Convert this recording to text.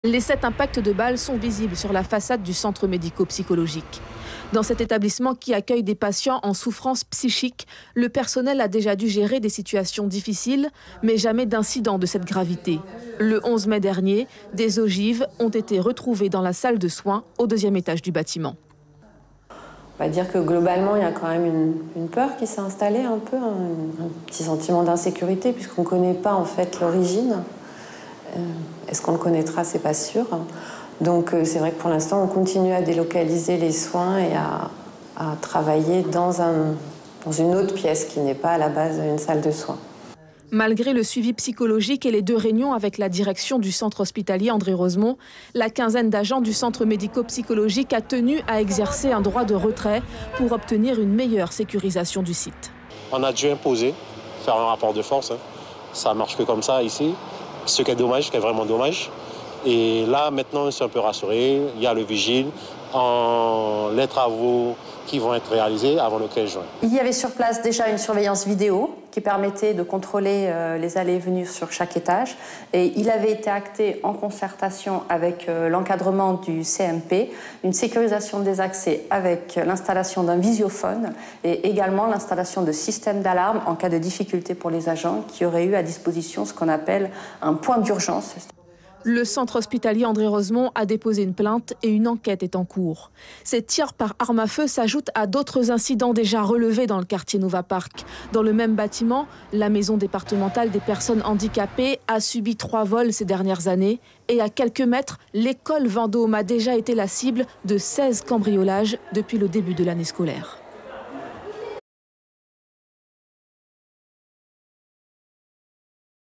Les 7 impacts de balles sont visibles sur la façade du centre médico-psychologique. Dans cet établissement qui accueille des patients en souffrance psychique, le personnel a déjà dû gérer des situations difficiles, mais jamais d'incident de cette gravité. Le 11 mai dernier, des ogives ont été retrouvées dans la salle de soins au 2e étage du bâtiment. On va dire que globalement, il y a quand même une peur qui s'est installée un peu, un petit sentiment d'insécurité, puisqu'on ne connaît pas en fait l'origine. Est-ce qu'on le connaîtra? C'est pas sûr. Donc c'est vrai que pour l'instant, on continue à délocaliser les soins et à travailler dans une autre pièce qui n'est pas à la base une salle de soins. Malgré le suivi psychologique et les 2 réunions avec la direction du centre hospitalier André Rosemont, la quinzaine d'agents du centre médico-psychologique a tenu à exercer un droit de retrait pour obtenir une meilleure sécurisation du site. On a dû imposer, faire un rapport de force. Ça ne marche que comme ça ici. Ce qui est dommage, ce qui est vraiment dommage. Et là, maintenant, on s'est un peu rassuré. Il y a le vigile, les travaux qui vont être réalisés avant le 15 juin. Il y avait sur place déjà une surveillance vidéo qui permettait de contrôler les allées et venues sur chaque étage. Et il avait été acté en concertation avec l'encadrement du CMP, une sécurisation des accès avec l'installation d'un visiophone et également l'installation de systèmes d'alarme en cas de difficulté pour les agents qui auraient eu à disposition ce qu'on appelle un point d'urgence. Le centre hospitalier André Rosemont a déposé une plainte et une enquête est en cours. Ces tirs par arme à feu s'ajoutent à d'autres incidents déjà relevés dans le quartier Nova Park. Dans le même bâtiment, la maison départementale des personnes handicapées a subi 3 vols ces dernières années. Et à quelques mètres, l'école Vendôme a déjà été la cible de 16 cambriolages depuis le début de l'année scolaire.